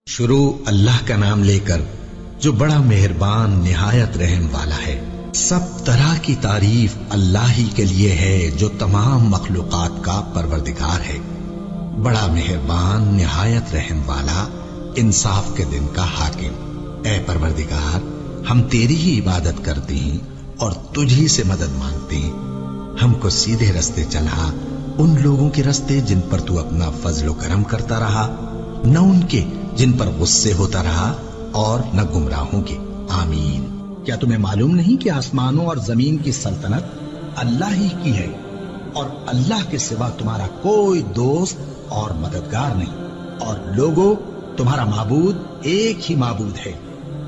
شروع اللہ کا نام لے کر جو بڑا مہربان نہایت رحم والا ہے۔ سب طرح کی تعریف اللہ ہی کے لیے ہے جو تمام مخلوقات کا پروردگار ہے، بڑا مہربان نہایت رحم والا، انصاف کے دن کا حاکم۔ اے پروردگار، ہم تیری ہی عبادت کرتے ہیں اور تجھ ہی سے مدد مانگتے ہیں۔ ہم کو سیدھے رستے چلا، ان لوگوں کے رستے جن پر تو اپنا فضل و کرم کرتا رہا، نہ ان کے جن پر غصے ہوتا رہا، اور نہ گمراہوں کے۔ آمین۔ کیا تمہیں معلوم نہیں کہ آسمانوں اور زمین کی سلطنت اللہ ہی کی ہے، اور اللہ کے سوا تمہارا کوئی دوست اور مددگار نہیں، اور لوگوں، تمہارا معبود ایک ہی معبود ہے،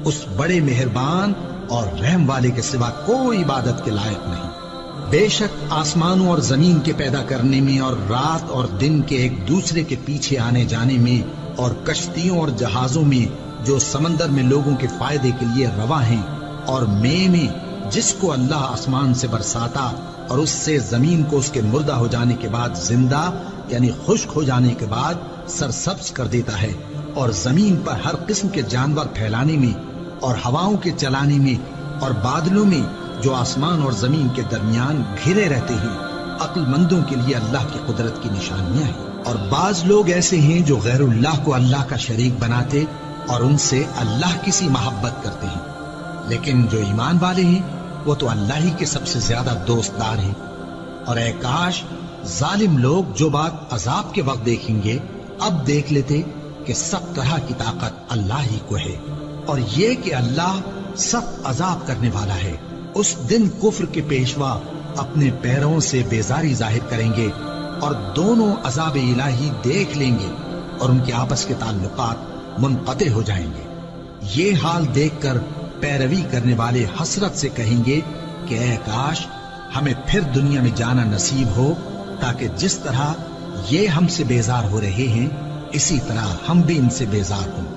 اس بڑے مہربان اور رحم والے کے سوا کوئی عبادت کے لائق نہیں۔ بے شک آسمانوں اور زمین کے پیدا کرنے میں اور رات اور دن کے ایک دوسرے کے پیچھے آنے جانے میں اور کشتیوں اور جہازوں میں جو سمندر میں لوگوں کے فائدے کے لیے رواں ہیں، اور میں جس کو اللہ آسمان سے برساتا اور اس سے زمین کو اس کے مردہ ہو جانے کے بعد زندہ یعنی خشک ہو جانے کے بعد سرسبز کر دیتا ہے، اور زمین پر ہر قسم کے جانور پھیلانے میں اور ہواؤں کے چلانے میں اور بادلوں میں جو آسمان اور زمین کے درمیان گھرے رہتے ہیں، عقل مندوں کے لیے اللہ کی قدرت کی نشانیاں ہیں۔ اور بعض لوگ ایسے ہیں جو غیر اللہ کو اللہ کا شریک بناتے اور ان سے اللہ کی سی محبت کرتے ہیں، لیکن جو ایمان والے ہیں وہ تو اللہ ہی کے سب سے زیادہ دوست دار ہیں۔ اور اے کاش ظالم لوگ جو بات عذاب کے وقت دیکھیں گے اب دیکھ لیتے کہ سب طرح کی طاقت اللہ ہی کو ہے، اور یہ کہ اللہ سخت عذاب کرنے والا ہے۔ اس دن کفر کے پیشوا اپنے پیروں سے بیزاری ظاہر کریں گے اور دونوں عذاب الہی دیکھ لیں گے، اور ان کے آپس کے تعلقات منقطع ہو جائیں گے۔ یہ حال دیکھ کر پیروی کرنے والے حسرت سے کہیں گے کہ اے کاش ہمیں پھر دنیا میں جانا نصیب ہو، تاکہ جس طرح یہ ہم سے بیزار ہو رہے ہیں اسی طرح ہم بھی ان سے بیزار ہوں۔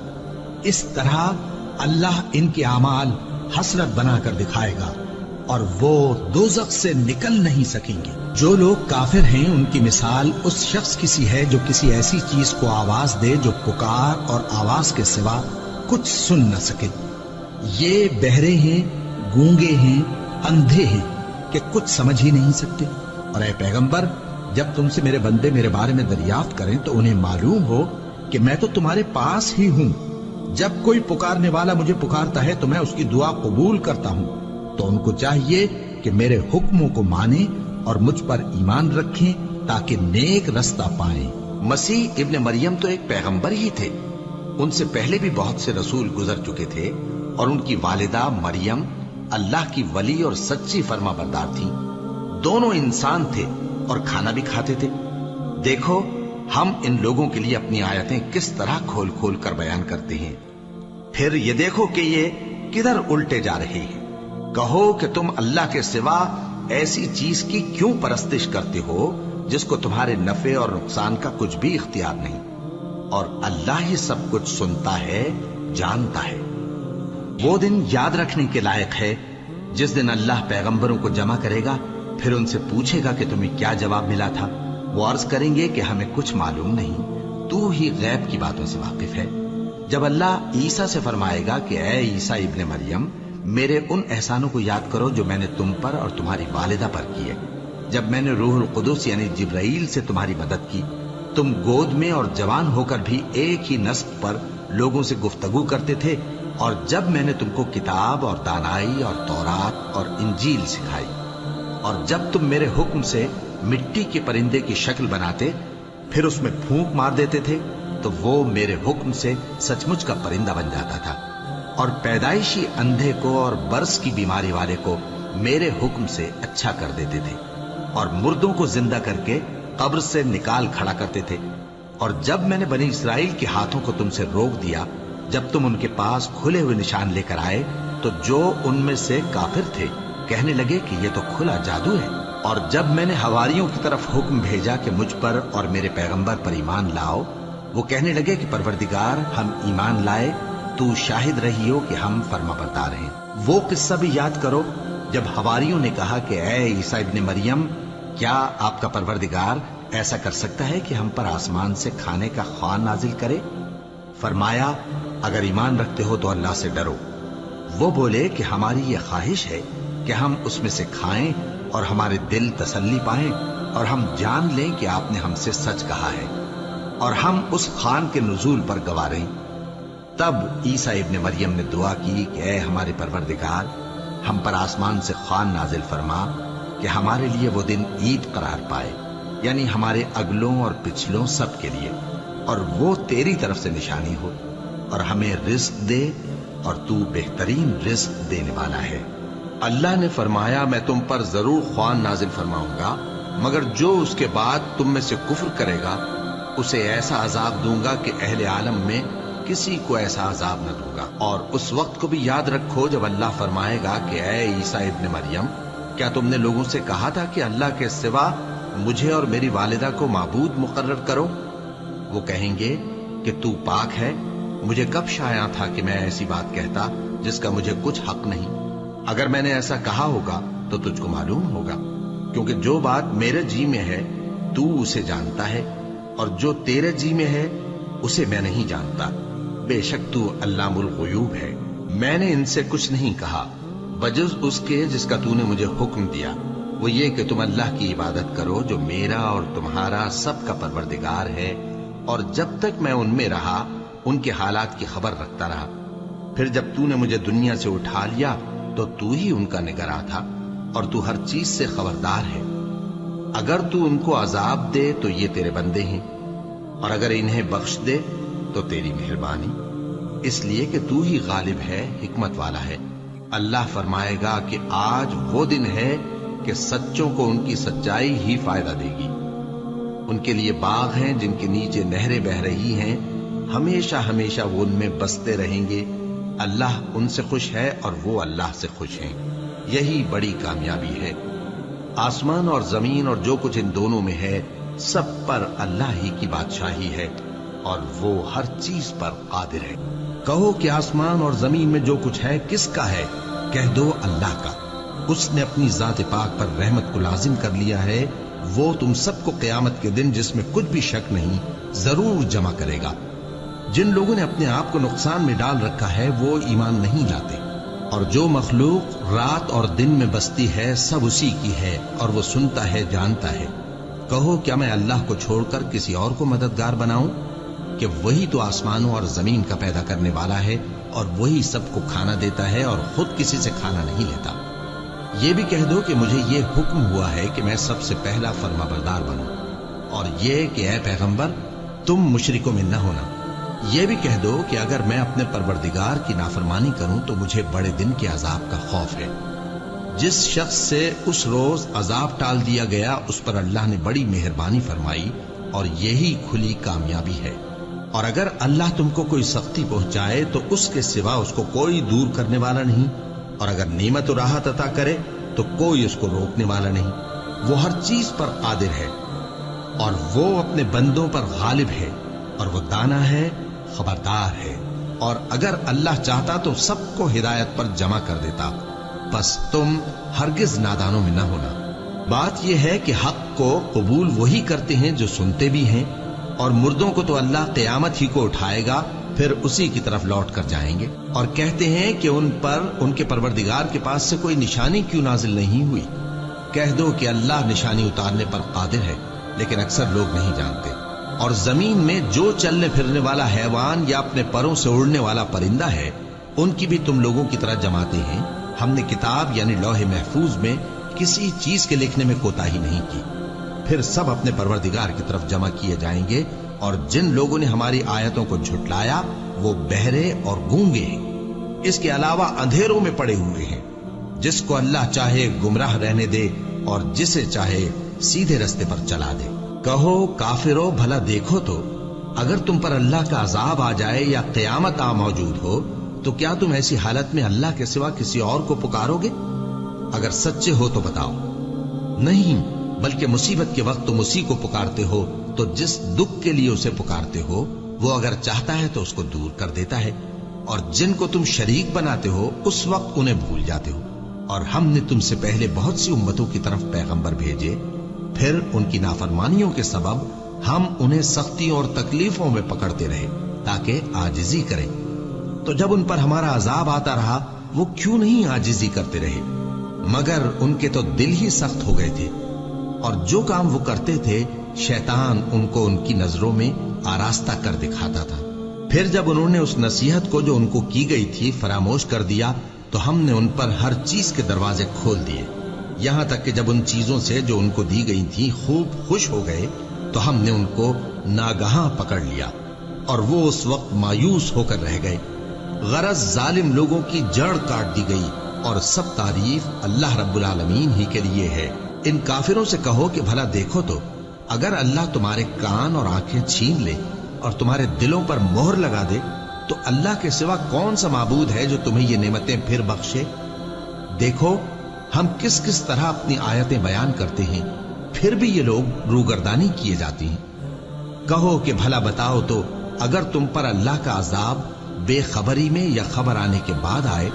اس طرح اللہ ان کے اعمال حسرت بنا کر دکھائے گا، اور وہ دوزخ سے نکل نہیں سکیں گے۔ جو لوگ کافر ہیں ان کی مثال اس شخص کی سی ہے جو کسی ایسی چیز کو آواز دے جو پکار اور آواز کے سوا کچھ سن نہ سکے۔ یہ بہرے ہیں، گونگے ہیں، اندھے ہیں کہ کچھ سمجھ ہی نہیں سکتے۔ اور اے پیغمبر، جب تم سے میرے بندے میرے بارے میں دریافت کریں تو انہیں معلوم ہو کہ میں تو تمہارے پاس ہی ہوں۔ جب کوئی پکارنے والا مجھے پکارتا ہے تو میں اس کی دعا قبول کرتا ہوں، تو ان کو چاہیے کہ میرے حکموں کو مانیں اور مجھ پر ایمان رکھیں تاکہ نیک رستہ پائیں۔ مسیح ابن مریم تو ایک پیغمبر ہی تھے، ان سے پہلے بھی بہت سے رسول گزر چکے تھے، اور ان کی والدہ مریم اللہ کی ولی اور سچی فرما بردار تھی۔ دونوں انسان تھے اور کھانا بھی کھاتے تھے۔ دیکھو ہم ان لوگوں کے لیے اپنی آیتیں کس طرح کھول کھول کر بیان کرتے ہیں، پھر یہ دیکھو کہ یہ کدھر الٹے جا رہے ہیں۔ کہو کہ تم اللہ کے سوا ایسی چیز کی کیوں پرستش کرتے ہو جس کو تمہارے نفع اور نقصان کا کچھ بھی اختیار نہیں، اور اللہ ہی سب کچھ سنتا ہے، جانتا ہے۔ وہ دن یاد رکھنے کے لائق ہے جس دن اللہ پیغمبروں کو جمع کرے گا، پھر ان سے پوچھے گا کہ تمہیں کیا جواب ملا تھا۔ وہ عرض کریں گے کہ ہمیں کچھ معلوم نہیں، تو ہی غیب کی باتوں سے واقف ہے۔ جب اللہ عیسیٰ سے فرمائے گا کہ اے عیسیٰ ابن مریم، میرے ان احسانوں کو یاد کرو جو میں نے تم پر اور تمہاری والدہ پر کیے، جب میں نے روح القدس یعنی جبرائیل سے تمہاری مدد کی، تم گود میں اور جوان ہو کر بھی ایک ہی نسق پر لوگوں سے گفتگو کرتے تھے، اور جب میں نے تم کو کتاب اور دانائی اور تورات اور انجیل سکھائی، اور جب تم میرے حکم سے مٹی کے پرندے کی شکل بناتے پھر اس میں پھونک مار دیتے تھے تو وہ میرے حکم سے سچ مچ کا پرندہ بن جاتا تھا، اور پیدائشی اندھے کو اور برس کی بیماری والے کو میرے حکم سے اچھا کر دیتے تھے، اور مردوں کو زندہ کر کے قبر سے نکال کھڑا کرتے تھے۔ اور جب میں نے بنی اسرائیل کے ہاتھوں کو تم سے روک دیا جب تم ان کے پاس کھلے ہوئے نشان لے کر آئے، تو جو ان میں سے کافر تھے کہنے لگے کہ یہ تو کھلا جادو ہے۔ اور جب میں نے حواریوں کی طرف حکم بھیجا کہ مجھ پر اور میرے پیغمبر پر ایمان لاؤ، وہ کہنے لگے کہ پروردگار ہم ایمان لائے، تو شاہد رہی ہو کہ ہم فرما بردار ہیں۔ وہ قصہ بھی یاد کرو جب حواریوں نے کہا کہ اے عیسیٰ ابن مریم، کیا آپ کا پروردگار ایسا کر سکتا ہے کہ ہم پر آسمان سے کھانے کا خوان نازل کرے؟ फरमाया, अगर ईमान रखते हो तो अल्लाह से डरो। वो बोले कि हमारी ये ख्वाहिश है कि हम उसमें से खाएं और हमारे दिल तसल्ली पाएं और हम जान लें कि आपने हमसे सच कहा है और हम उस खान के नुज़ूल पर गवाह रहें। तब ईसा इब्ने मरियम ने दुआ की कि ऐ हमारे परवरदिगार, हम पर आसमान से खान नाजिल फरमा कि हमारे लिए वो दिन ईद करार पाए, यानी हमारे अगलों और पिछलों सब के लिए, और वो तेरी तरफ से निशानी हो, और हमें रिस्क दे और तू बेहतरीन रिस्क देने वाला है। अल्लाह ने फरमाया, मैं तुम पर जरूर ख्वान नाजिल फरमाऊंगा, मगर जो उसके बाद तुम में से कुफ्र करेगा उसे ऐसा अजाब दूंगा कि अहले आलम में किसी को ऐसा अजाब न दूंगा। और उस वक्त को भी याद रखो जब अल्लाह फरमाएगा कि ऐ ईसा इब्ने मरियम, क्या तुमने लोगों से कहा था कि अल्लाह के सिवा मुझे और मेरी वालिदा को माबूद मुकर्रर करो? वो कहेंगे कि तू पाक है, मुझे कब शाया था कि मैं ऐसी बात कहता जिसका मुझे कुछ हक नहीं। अगर मैंने ऐसा कहा होगा तो तुझको मालूम होगा, क्योंकि जो बात मेरे जी में है तू उसे जानता है, और जो तेरे जी में है उसे मैं नहीं जानता। बेशक तू अल्लामुल गुयूब है। मैंने इनसे कुछ नहीं कहा बजुज़ उसके जिसका तूने मुझे हुक्म दिया, वो ये कि तुम अल्लाह की इबादत करो जो मेरा और तुम्हारा सबका परवरदिगार है, और जब तक मैं उनमें रहा उनके हालात की खबर रखता रहा। फिर जब तूने मुझे दुनिया से उठा लिया तो तू ही उनका निगरां था, और तू हर चीज से खबरदार है। अगर तू उनको अजाब दे तो ये तेरे बंदे हैं, और अगर इन्हें बख्श दे तो तेरी मेहरबानी, इसलिए कि तू ही गालिब है, हिकमत वाला है। अल्लाह फरमाएगा कि आज वो दिन है कि सच्चों को उनकी सच्चाई ही फायदा देगी। उनके लिए बाग हैं जिनके नीचे नहरें बह रही हैं, हमेशा हमेशा वो उनमें बसते रहेंगे। अल्लाह उनसे खुश है और वो अल्लाह से खुश हैं। यही बड़ी कामयाबी है। आसमान और जमीन और जो कुछ इन दोनों में है सब पर अल्लाह ही की बादशाही है, और वो हर चीज पर कादिर है। कहो कि आसमान और जमीन में जो कुछ है किसका है? कह दो अल्लाह का। उसने अपनी जात पाक पर रहमत को लाजिम कर लिया है। वो तुम सबको क़यामत के दिन, जिसमें कुछ भी शक नहीं, जरूर जमा करेगा। जिन लोगों ने अपने आप को नुकसान में डाल रखा है वो ईमान नहीं लाते, और जो मखलूक रात और दिन में बसती है सब उसी की है, और वो सुनता है, जानता है। कहो क्या मैं अल्लाह को छोड़कर किसी और को मददगार बनाऊं कि वही तो आसमानों और जमीन का पैदा करने वाला है, और वही सबको खाना देता है और खुद किसी से खाना नहीं लेता। ये भी कह दो कि मुझे ये हुक्म हुआ है कि मैं सबसे पहला फर्माबरदार बनूं, और ये कि ऐ पैगंबर तुम मुशरिकों में न होना। ये भी कह दो कि अगर मैं अपने परवरदिगार की नाफरमानी करूं तो मुझे बड़े दिन के अजाब का खौफ है। जिस शख्स से उस रोज अजाब टाल दिया गया उस पर अल्लाह ने बड़ी मेहरबानी फरमाई, और यही खुली कामयाबी है। और अगर अल्लाह तुमको कोई सख्ती पहुंचाए तो उसके सिवा उसको कोई दूर करने वाला नहीं, और अगर नेमत और राहत अता करे तो कोई उसको रोकने वाला नहीं। वो हर चीज पर कादिर है, और वो अपने बंदों पर गालिब है, और वो दाना है, खबरदार है। और अगर अल्लाह चाहता तो सबको हिदायत पर जमा कर देता, बस तुम हरगिज नादानों में न होना। बात यह है कि हक को कबूल वही करते हैं जो सुनते भी हैं, और मुर्दों को तो अल्लाह क़यामत ही को उठाएगा, फिर उसी की तरफ लौट कर जाएंगे। और कहते हैं कि उन पर उनके परवरदिगार के पास से कोई निशानी क्यों नाजिल नहीं हुई? कह दो कि अल्लाह निशानी उतारने पर कादिर है, लेकिन अक्सर लोग नहीं जानते। और जमीन में जो चलने फिरने वाला हैवान या अपने परों से उड़ने वाला परिंदा है, उनकी भी तुम लोगों की तरह जमाते हैं। हमने किताब यानी लौहे महफूज में किसी चीज के लिखने में कोताही नहीं की। फिर सब अपने परवरदिगार की तरफ जमा किए जाएंगे, और जिन लोगों ने हमारी आयतों को झुटलाया वो बहरे और गूंगे हैं, इसके अलावा अंधेरों में पड़े हुए हैं। जिसको अल्लाह चाहे गुमराह रहने दे, और जिसे चाहे सीधे रास्ते पर चला दे। कहो काफिरो, भला देखो तो अगर तुम पर अल्लाह का अजाब आ जाए या क़यामत आ मौजूद हो तो क्या तुम ऐसी हालत में अल्लाह के सिवा किसी और को पुकारोगे? अगर सच्चे हो तो बताओ। नहीं, बल्कि मुसीबत के वक्त तुम उसी को पुकारते हो, तो जिस दुख के लिए उसे पुकारते हो वो अगर चाहता है तो उसको दूर कर देता है, और जिनको तुम शरीक बनाते हो उस वक्त उन्हें भूल जाते हो। और हमने तुमसे पहले बहुत सी उम्मतों की तरफ पैगंबर भेजे, फिर उनकी नाफरमानियों के सबब हम उन्हें सख्ती और तकलीफों में पकड़ते रहे, ताकि आजिजी करें। तो जब उन पर हमारा अजाब आता रहा वो क्यों नहीं आजिजी करते रहे, मगर उनके तो दिल ही सख्त हो गए थे, और जो काम वो करते थे शैतान उनको उनकी नजरों में आरास्ता कर दिखाता था। फिर जब उन्होंने उस नसीहत को जो उनको की गई थी फरामोश कर दिया, तो हमने उन पर हर चीज के दरवाजे खोल दिए, यहां तक कि जब उन चीजों से जो उनको दी गई थी खूब खुश हो गए, तो हमने उनको नागहां पकड़ लिया और वो उस वक्त मायूस होकर रह गए। गरज जालिम लोगों की जड़ काट दी गई, और सब तारीफ अल्लाह रब्बुल आलमीन ही के लिए है। इन काफिरों से कहो कि भला देखो तो, अगर अल्लाह तुम्हारे कान और आंखें छीन ले और तुम्हारे दिलों पर मोहर लगा दे, तो अल्लाह के सिवा कौन सा माबूद है जो तुम्हें ये नेमतें फिर बख्शे। देखो हम किस किस तरह अपनी आयतें बयान करते हैं, फिर भी ये लोग रूगर्दानी किए जाती हैं। कहो कि भला बताओ तो, अगर तुम पर अल्लाह का अजाब बेखबरी में या खबर आने के बाद आए,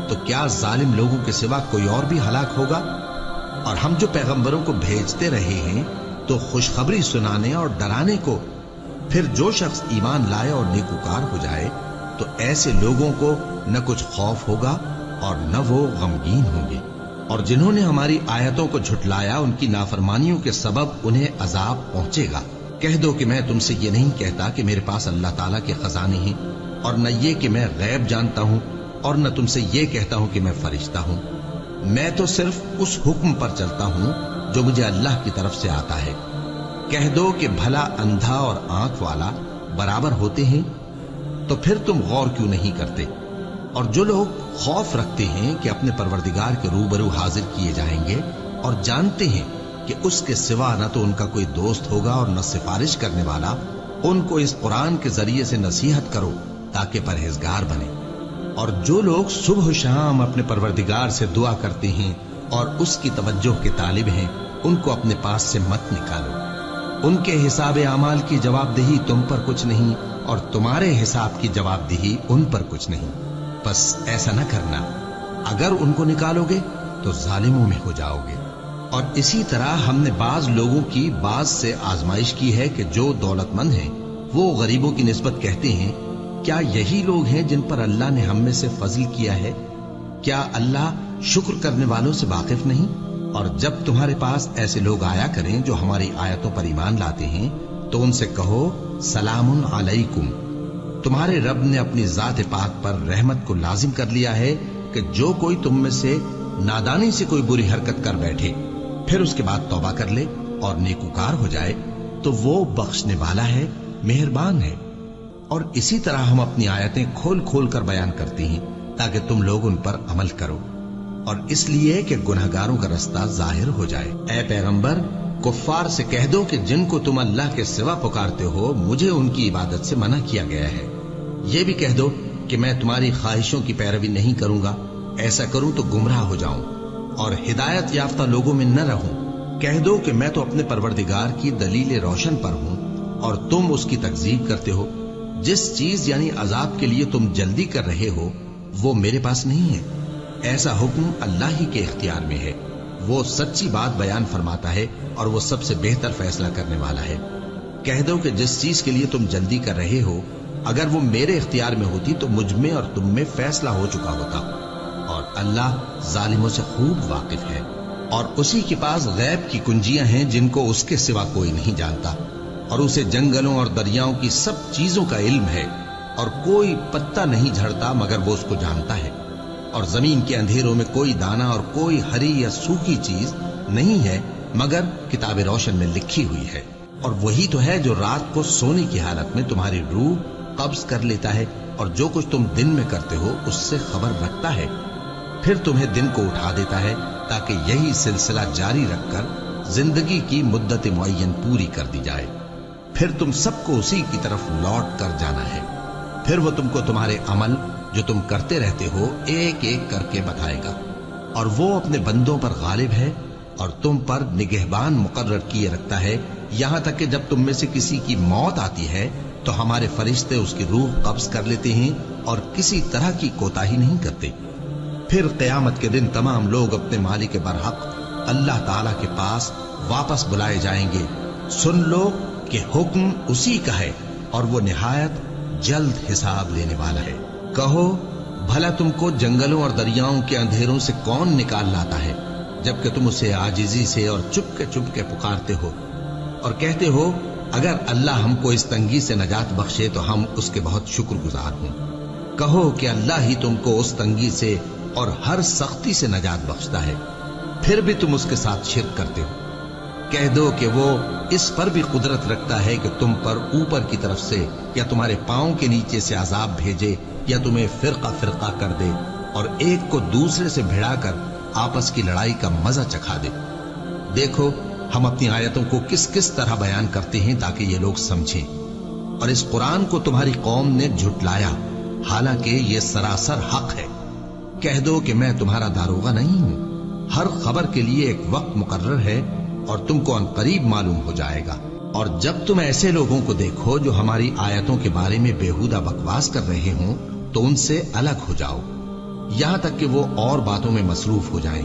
तो क्या जालिम लोगों के सिवा कोई और भी हलाक होगा। और हम जो पैगंबरों को भेजते रहे हैं तो खुशखबरी सुनाने और डराने को, फिर जो शख्स ईमान लाए और नेकुकार हो जाए, तो ऐसे लोगों को न कुछ खौफ होगा और न वो गमगीन होंगे। और जिन्होंने हमारी आयतों को झुटलाया, उनकी नाफरमानियों के सबब उन्हें अजाब पहुंचेगा। कह दो कि मैं तुमसे ये नहीं कहता कि मेरे पास अल्लाह ताला के खजाने हैं, और न ये कि मैं गैब जानता हूं, और न तुमसे ये कहता हूं कि मैं फरिश्ता हूं। मैं तो सिर्फ उस हुक्म पर चलता हूं जो मुझे अल्लाह की तरफ से आता है। कह दो कि भला अंधा और आंख वाला बराबर होते हैं, तो फिर तुम गौर क्यों नहीं करते। और जो लोग खौफ रखते हैं कि अपने परवरदिगार के रूबरू हाजिर किए जाएंगे, और जानते हैं कि उसके सिवा न तो उनका कोई दोस्त होगा और न सिफारिश करने वाला, उनको इस कुरान के जरिए से नसीहत करो ताकि परहेजगार बने। और जो लोग सुबह शाम अपने परवरदिगार से दुआ करते हैं और उसकी तवज्जो के तालिब हैं, उनको अपने पास से मत निकालो। उनके हिसाब आमाल की जवाबदेही तुम पर कुछ नहीं, और तुम्हारे हिसाब की जवाबदेही उन पर कुछ नहीं। बस ऐसा न करना, अगर उनको निकालोगे तो जालिमों में हो जाओगे। और इसी तरह हमने बाज लोगों की बाज से आजमाइश की है कि जो दौलतमंद हैं वो गरीबों की निस्बत कहते हैं, क्या यही लोग हैं जिन पर अल्लाह ने हम में से फजल किया है। क्या अल्लाह शुक्र करने वालों से वाकिफ नहीं। और जब तुम्हारे पास ऐसे लोग आया करें जो हमारी आयतों पर ईमान लाते हैं, तो उनसे कहो सलामुन अलैकुम। तुम्हारे रब ने अपनी जात पाक पर रहमत को लाजिम कर लिया है कि जो कोई तुम में से नादानी से कोई बुरी हरकत कर बैठे, फिर उसके बाद तौबा कर ले और नेकुकार हो जाए, तो वो बख्शने वाला है, मेहरबान है। और इसी तरह हम अपनी आयतें खोल खोल कर बयान करते हैं ताकि तुम लोग उन पर अमल करो, और इसलिए कि गुनहगारों का रास्ता जाहिर हो जाए। ऐ पैगंबर, कुफ्फार से कह दो कि जिनको तुम अल्लाह के सिवा पुकारते हो, मुझे उनकी इबादत से मना किया गया है। ये भी कह दो कि मैं तुम्हारी ख्वाहिशों की पैरवी नहीं करूंगा, ऐसा करूं तो गुमराह हो जाऊं और हिदायत याफ्ता लोगों में न रहूं। कह दो कि मैं तो अपने परवरदिगार की दलील रोशन पर हूं और तुम उसकी तकजीब करते हो। जिस चीज यानी अजाब के लिए तुम जल्दी कर रहे हो वो मेरे पास नहीं है, ऐसा हुक्म अल्लाह ही के इख्तियार में है। वो सच्ची बात बयान फरमाता है और वो सबसे बेहतर फैसला करने वाला है। कह दो कि जिस चीज के लिए तुम जल्दी कर रहे हो, अगर वो मेरे इख्तियार में होती तो मुझ में और तुम में फैसला हो चुका होता, और अल्लाह जालिमों से खूब वाकिफ है। और उसी के पास गैब की कुंजियां हैं जिनको उसके सिवा कोई नहीं जानता, और उसे जंगलों और दरियाओं की सब चीजों का इल्म है, और कोई पत्ता नहीं झड़ता मगर वो उसको जानता है, और जमीन के अंधेरों में कोई दाना और कोई हरी या सूखी चीज नहीं है मगर किताब रोशन में लिखी हुई है। और वही तो है जो रात को सोने की हालत में तुम्हारी रूह कब्ज कर लेता है, और जो कुछ तुम दिन में करते हो उससे खबर रखता है, फिर तुम्हें दिन को उठा देता है ताकि यही सिलसिला जारी रखकर जिंदगी की मुद्दत मुअय्यन पूरी कर दी जाए। फिर तुम सबको उसी की तरफ लौट कर जाना है। फिर वो तुमको तुम्हारे अमल जो तुम करते रहते हो एक एक करके बताएगा, और वो अपने बंदों पर गालिब है और तुम पर निगहबान मुकर्रर किए रखता है, यहां तक कि जब तुम में से किसी की मौत आती है तो हमारे फरिश्ते उसकी रूह कब्ज कर लेते हैं और किसी तरह की कोताही नहीं करते। फिर क़यामत के दिन तमाम लोग अपने मालिक बरहक अल्लाह ताला के पास वापस बुलाए जाएंगे। सुन लो कि हुक्म उसी का है और वो निहायत जल्द हिसाब लेने वाला है। कहो, भला तुमको जंगलों और दरियाओं के अंधेरों से कौन निकाल लाता है, जबकि तुम उसे आजिजी से और चुपके पुकारते हो और कहते हो, अगर अल्लाह हमको इस तंगी से नजात बख्शे तो हम उसके बहुत शुक्रगुजार हों। कहो कि अल्लाह ही तुमको उस तंगी से और हर सख्ती से नजात बख्शता है, फिर भी तुम उसके साथ शिर्क करते हो। कह दो कि वो इस पर भी कुदरत रखता है कि तुम पर ऊपर की तरफ से या तुम्हारे पांव के नीचे से अजाब भेजे या तुम्हें फिरका कर दे और एक को दूसरे से भिड़ाकर आपस की लड़ाई का मजा चखा दे। देखो, हम अपनी आयतों को किस किस तरह बयान करते हैं ताकि ये लोग समझें। और इस कुरान को तुम्हारी कौम ने झुटलाया, हालांकि ये सरासर हक है। कह दो कि मैं तुम्हारा दारोगा नहीं हूं। हर खबर के लिए एक वक्त मुकर्रर है और तुमको अनकरीब मालूम हो जाएगा। और जब तुम ऐसे लोगों को देखो जो हमारी आयतों के बारे में बेहुदा बकवास कर रहे हों तो उनसे अलग हो जाओ, यहां तक कि वो और बातों में मसरूफ हो जाएं।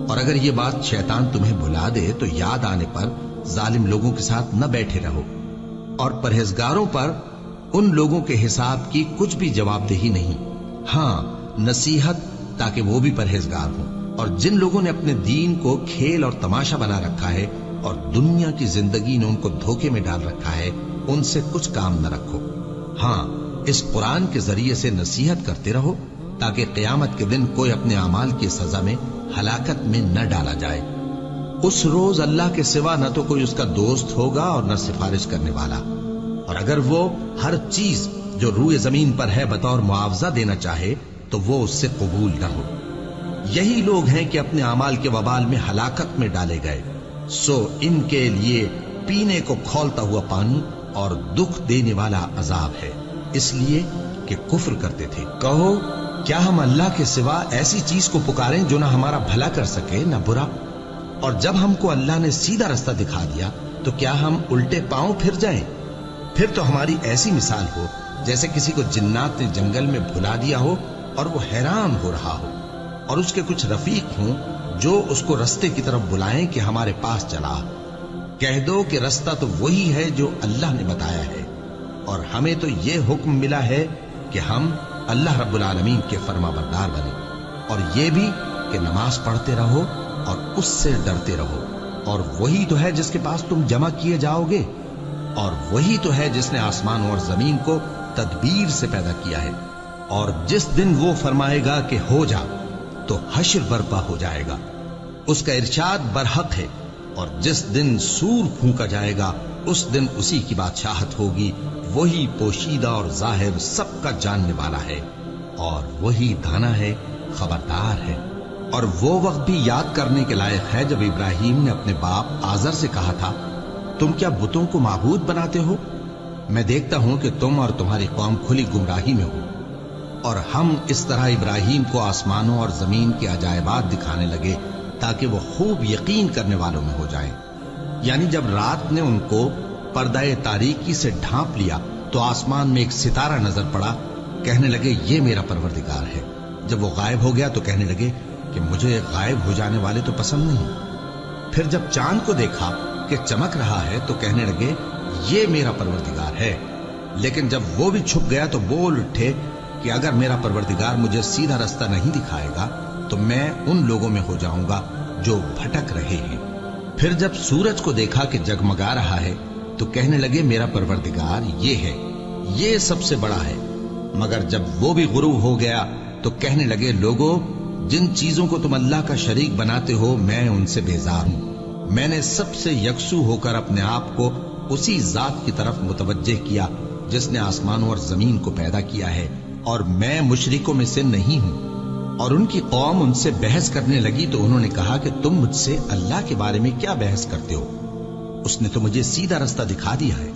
और अगर ये बात शैतान तुम्हें भुला दे तो याद आने पर जालिम लोगों के साथ न बैठे रहो। और परहेजगारों पर उन लोगों के हिसाब की कुछ भी जवाबदेही नहीं, हाँ नसीहत, ताकि वो भी परहेजगार हों। और जिन लोगों ने अपने दीन को खेल और तमाशा बना रखा है और दुनिया की जिंदगी ने उनको धोखे में डाल रखा है, उनसे कुछ काम न रखो। हाँ, इस कुरान के जरिए से नसीहत करते रहो ताकि क़यामत के दिन कोई अपने अमाल की सजा में हलाकत में न डाला जाए। उस रोज अल्लाह के सिवा न तो कोई उसका दोस्त होगा और न सिफारिश करने वाला। और अगर वो हर चीज जो रूए जमीन पर है बतौर मुआवजा देना चाहे तो वो उससे कबूल न हो। यही लोग हैं कि अपने अमाल के वबाल में हलाकत में डाले गए। सो इनके लिए पीने को खौलता हुआ पानी और दुख देने वाला अजाब है, इसलिए कि कुफ्र करते थे। कहो, क्या हम अल्लाह के सिवा ऐसी चीज को पुकारें जो ना हमारा भला कर सके ना बुरा? और जब हमको अल्लाह ने सीधा रास्ता दिखा दिया तो क्या हम उल्टे पांव फिर जाएं? फिर तो हमारी ऐसी मिसाल हो जैसे किसी को जिन्नात ने जंगल में भुला दिया हो और वो हैरान हो रहा हो और उसके कुछ रफीक हों जो उसको रास्ते की तरफ बुलाएं कि हमारे पास चला। कह दो कि रास्ता तो वही है जो अल्लाह ने बताया है और हमें तो ये हुक्म मिला है कि हम अल्लाह रब्बुल आलमीन के फरमाबरदार बने, और ये भी कि नमाज पढ़ते रहो और उससे डरते रहो। और वही तो है जिसके पास तुम जमा किए जाओगे, और वही तो है जिसने आसमान और जमीन को तदबीर से पैदा किया है। और जिस दिन वो फरमाएगा कि हो जा तो हश्र बर्पा हो जाएगा, उसका इरशाद बरहक है। और जिस दिन सूर फूंका जाएगा उस दिन उसी की बादशाहत होगी। वही पोशीदा और जाहिर सबका जानने वाला है और वही दाना है, खबरदार है। और वो वक्त भी याद करने के लायक है जब इब्राहिम ने अपने बाप आजर से कहा था, तुम क्या बुतों को माबूद बनाते हो? मैं देखता हूं कि तुम और तुम्हारी कौम खुली गुमराही में हो। और हम इस तरह इब्राहिम को आसमानों और जमीन के अजायबात दिखाने लगे ताकि वो खूब यकीन करने वालों में हो जाएं। यानी जब रात ने उनको पर्दाए तारीकी से ढांप लिया तो आसमान में एक सितारा नजर पड़ा। कहने लगे ये मेरा परवरदिगार है। जब वो गायब हो गया तो कहने लगे कि मुझे गायब हो जाने वाले तो पसंद नहीं। फिर जब चांद को देखा कि चमक रहा है तो कहने लगे ये मेरा परवरदिगार है। लेकिन जब वो भी छुप गया तो बोल उठे कि अगर मेरा परवरदिगार मुझे सीधा रास्ता नहीं दिखाएगा तो मैं उन लोगों में हो जाऊंगा जो भटक रहे हैं। फिर जब सूरज को देखा कि जगमगा रहा है तो कहने लगे मेरा परवरदिगार ये है, ये सबसे बड़ा है। मगर जब वो भी गुरूब हो गया तो कहने लगे लोगों, जिन चीजों को तुम अल्लाह का शरीक बनाते हो मैं उनसे बेजार हूं। मैंने सबसे यकसू होकर अपने आप को उसी जात की तरफ मुतवज्जे किया जिसने आसमानों और जमीन को पैदा किया है, और मैं मुशरिकों में से नहीं हूं। और उनकी कौम उनसे बहस करने लगी तो उन्होंने कहा कि तुम मुझसे अल्लाह के बारे में क्या बहस करते हो? उसने तो मुझे सीधा रास्ता दिखा दिया है,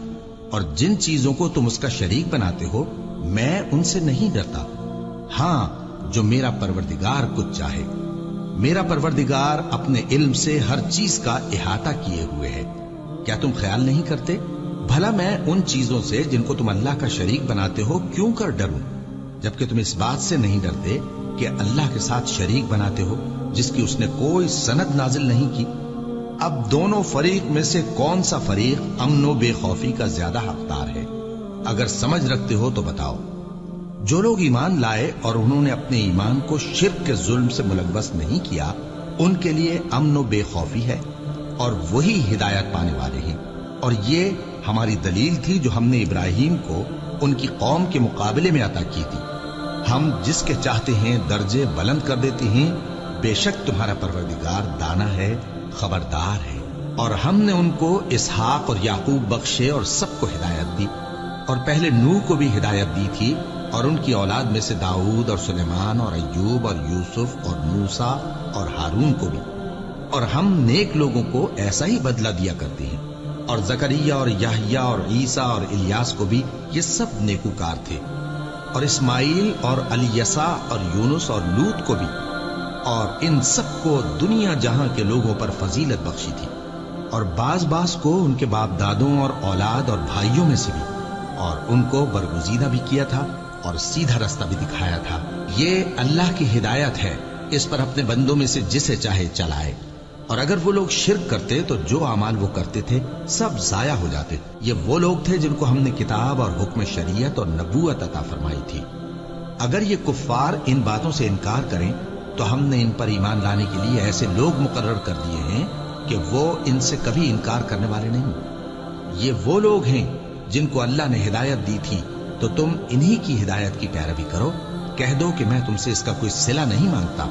और जिन चीजों को तुम उसका शरीक बनाते हो मैं उनसे नहीं डरता। हां, जो मेरा परवरदिगार कुछ चाहे। मेरा परवरदिगार अपने इल्म से हर चीज का इहाता किए हुए है। क्या तुम ख्याल नहीं करते? भला मैं उन चीजों से जिनको तुम अल्लाह का शरीक बनाते हो क्यों कर डरूं, जबकि तुम इस बात से नहीं डरते कि अल्लाह के साथ शरीक बनाते हो जिसकी उसने कोई सनद नाजिल नहीं की। अब दोनों फरीक में से कौन सा फरीक अमन व बेखौफी का ज्यादा हकदार है? اگر سمجھ رکھتے ہو تو بتاؤ۔ جو لوگ ایمان لائے اور انہوں نے اپنے ایمان کو شرک کے ظلم سے ملوث نہیں کیا، ان کے لیے امن و بے خوفی ہے اور وہی ہدایت پانے والے ہیں۔ اور یہ ہماری دلیل تھی جو ہم نے ابراہیم کو ان کی قوم کے مقابلے میں عطا کی تھی۔ ہم جس کے چاہتے ہیں درجے بلند کر دیتے ہیں، بے شک تمہارا پروردگار دانا ہے، خبردار ہے۔ اور ہم نے ان کو اسحاق اور یعقوب بخشے اور سب کو ہدایت دی، اور پہلے نوح کو بھی ہدایت دی تھی، اور ان کی اولاد میں سے داؤد اور سلیمان اور ایوب اور یوسف اور موسیٰ اور ہارون کو بھی۔ اور ہم نیک لوگوں کو ایسا ہی بدلہ دیا کرتے ہیں۔ اور زکریا اور یحییٰ اور عیسیٰ اور الیاس کو بھی، یہ سب نیکوکار تھے۔ اور اسماعیل اور الیسع اور یونس اور لوط کو بھی، اور ان سب کو دنیا جہاں کے لوگوں پر فضیلت بخشی تھی، اور بعض کو ان کے باپ دادوں اور اولاد اور بھائیوں میں سے بھی، اور ان کو برگزیدہ بھی کیا تھا اور سیدھا رستہ بھی دکھایا تھا۔ یہ اللہ کی ہدایت ہے، اس پر اپنے بندوں میں سے جسے چاہے چلائے۔ اور اگر وہ لوگ شرک کرتے تو جو اعمال وہ کرتے تھے سب ضائع ہو جاتے۔ یہ وہ لوگ تھے جن کو ہم نے کتاب اور حکم شریعت اور نبوت عطا فرمائی تھی۔ اگر یہ کفار ان باتوں سے انکار کریں تو ہم نے ان پر ایمان لانے کے لیے ایسے لوگ مقرر کر دیے ہیں کہ وہ ان سے کبھی انکار کرنے والے نہیں۔ یہ وہ لوگ ہیں جن کو اللہ نے ہدایت دی تھی، تو تم انہی کی ہدایت کی پیروی کرو۔ کہہ دو کہ میں تم سے اس کا کوئی صلہ نہیں مانگتا،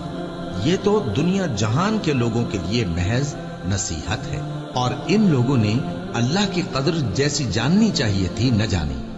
یہ تو دنیا جہان کے لوگوں کے لیے محض نصیحت ہے، اور ان لوگوں نے اللہ کی قدر جیسی جاننی چاہیے تھی نہ جانی۔